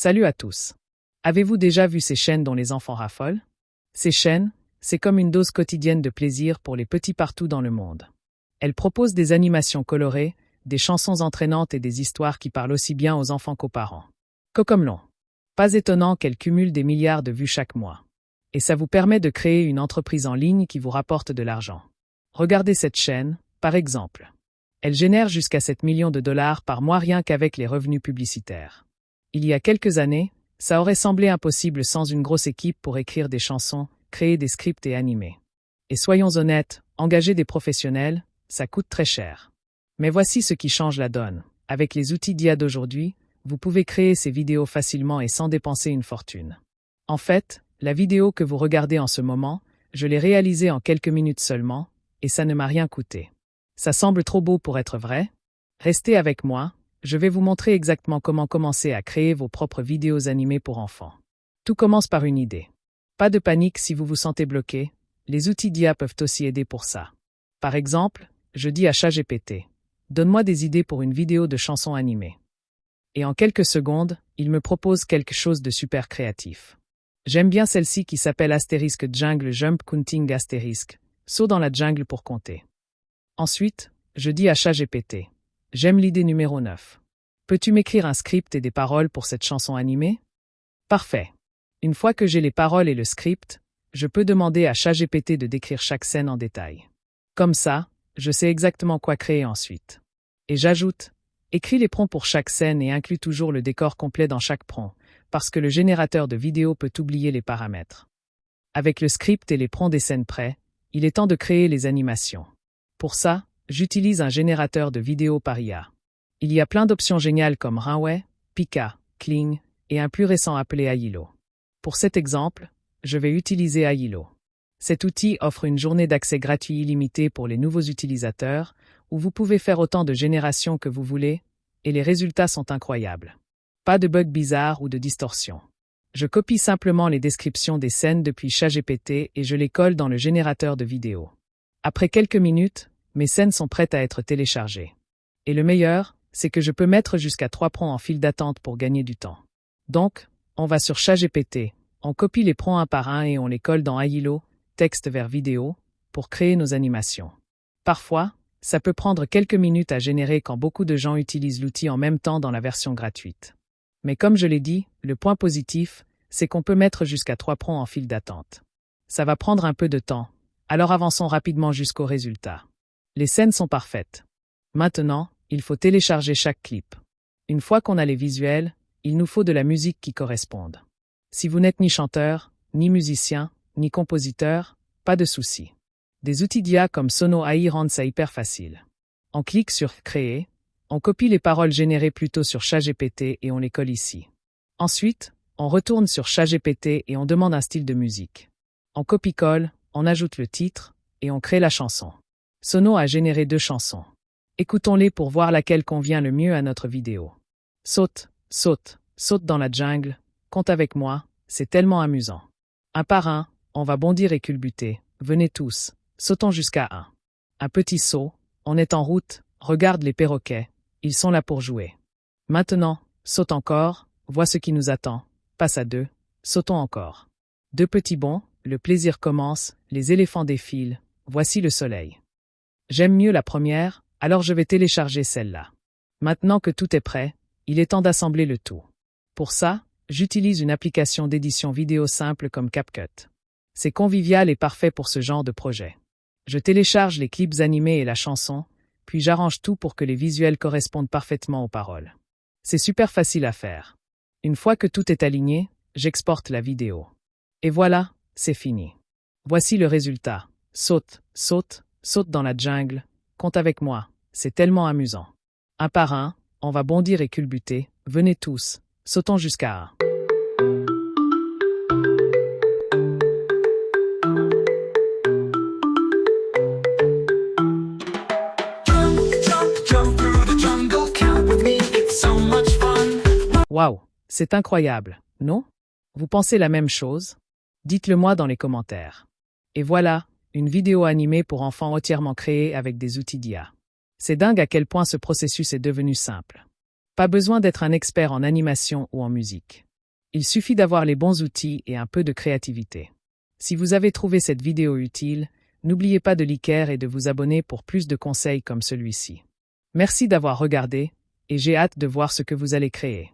Salut à tous. Avez-vous déjà vu ces chaînes dont les enfants raffolent? Ces chaînes, c'est comme une dose quotidienne de plaisir pour les petits partout dans le monde. Elles proposent des animations colorées, des chansons entraînantes et des histoires qui parlent aussi bien aux enfants qu'aux parents. Cocomelon. Pas étonnant qu'elles cumulent des milliards de vues chaque mois. Et ça vous permet de créer une entreprise en ligne qui vous rapporte de l'argent. Regardez cette chaîne, par exemple. Elle génère jusqu'à 7 millions de dollars par mois rien qu'avec les revenus publicitaires. Il y a quelques années, ça aurait semblé impossible sans une grosse équipe pour écrire des chansons, créer des scripts et animer. Et soyons honnêtes, engager des professionnels, ça coûte très cher. Mais voici ce qui change la donne. Avec les outils d'IA d'aujourd'hui, vous pouvez créer ces vidéos facilement et sans dépenser une fortune. En fait, la vidéo que vous regardez en ce moment, je l'ai réalisée en quelques minutes seulement, et ça ne m'a rien coûté. Ça semble trop beau pour être vrai? Restez avec moi, je vais vous montrer exactement comment commencer à créer vos propres vidéos animées pour enfants. Tout commence par une idée. Pas de panique si vous vous sentez bloqué, les outils d'IA peuvent aussi aider pour ça. Par exemple, je dis à ChatGPT, donne-moi des idées pour une vidéo de chanson animée. Et en quelques secondes, il me propose quelque chose de super créatif. J'aime bien celle-ci qui s'appelle Astérisque Jungle Jump Counting Astérisque, saut dans la jungle pour compter. Ensuite, je dis à ChatGPT, j'aime l'idée numéro 9. Peux-tu m'écrire un script et des paroles pour cette chanson animée? Parfait. Une fois que j'ai les paroles et le script, je peux demander à ChatGPT de décrire chaque scène en détail. Comme ça, je sais exactement quoi créer ensuite. Et j'ajoute, écris les prompts pour chaque scène et inclus toujours le décor complet dans chaque prompt, parce que le générateur de vidéos peut oublier les paramètres. Avec le script et les prompts des scènes prêts, il est temps de créer les animations. Pour ça, j'utilise un générateur de vidéos par IA. Il y a plein d'options géniales comme Runway, Pika, Kling et un plus récent appelé Ailo. Pour cet exemple, je vais utiliser Ailo. Cet outil offre une journée d'accès gratuit illimité pour les nouveaux utilisateurs, où vous pouvez faire autant de générations que vous voulez, et les résultats sont incroyables. Pas de bugs bizarres ou de distorsions. Je copie simplement les descriptions des scènes depuis ChatGPT et je les colle dans le générateur de vidéos. Après quelques minutes, mes scènes sont prêtes à être téléchargées. Et le meilleur, c'est que je peux mettre jusqu'à 3 prompts en file d'attente pour gagner du temps. Donc, on va sur ChatGPT, on copie les prompts un par un et on les colle dans Ailo, texte vers vidéo, pour créer nos animations. Parfois, ça peut prendre quelques minutes à générer quand beaucoup de gens utilisent l'outil en même temps dans la version gratuite. Mais comme je l'ai dit, le point positif, c'est qu'on peut mettre jusqu'à 3 prompts en file d'attente. Ça va prendre un peu de temps, alors avançons rapidement jusqu'au résultat. Les scènes sont parfaites. Maintenant, il faut télécharger chaque clip. Une fois qu'on a les visuels, il nous faut de la musique qui corresponde. Si vous n'êtes ni chanteur, ni musicien, ni compositeur, pas de souci. Des outils d'IA comme Sono AI rendent ça hyper facile. On clique sur « Créer », on copie les paroles générées plus tôt sur ChatGPT et on les colle ici. Ensuite, on retourne sur ChatGPT et on demande un style de musique. On copie-colle, on ajoute le titre, et on crée la chanson. Sono a généré 2 chansons. Écoutons-les pour voir laquelle convient le mieux à notre vidéo. Saute, saute, saute dans la jungle, compte avec moi, c'est tellement amusant. Un par un, on va bondir et culbuter, venez tous, sautons jusqu'à 1. Un petit saut, on est en route, regarde les perroquets, ils sont là pour jouer. Maintenant, saute encore, vois ce qui nous attend, passe à 2, sautons encore. 2 petits bonds, le plaisir commence, les éléphants défilent, voici le soleil. J'aime mieux la première, alors je vais télécharger celle-là. Maintenant que tout est prêt, il est temps d'assembler le tout. Pour ça, j'utilise une application d'édition vidéo simple comme CapCut. C'est convivial et parfait pour ce genre de projet. Je télécharge les clips animés et la chanson, puis j'arrange tout pour que les visuels correspondent parfaitement aux paroles. C'est super facile à faire. Une fois que tout est aligné, j'exporte la vidéo. Et voilà, c'est fini. Voici le résultat. Saute, saute, saute dans la jungle, compte avec moi, c'est tellement amusant. Un par un, on va bondir et culbuter, venez tous, sautons jusqu'à 1. Waouh, c'est incroyable, non? Vous pensez la même chose? Dites-le moi dans les commentaires. Et voilà, une vidéo animée pour enfants entièrement créée avec des outils d'IA. C'est dingue à quel point ce processus est devenu simple. Pas besoin d'être un expert en animation ou en musique. Il suffit d'avoir les bons outils et un peu de créativité. Si vous avez trouvé cette vidéo utile, n'oubliez pas de liker et de vous abonner pour plus de conseils comme celui-ci. Merci d'avoir regardé, et j'ai hâte de voir ce que vous allez créer.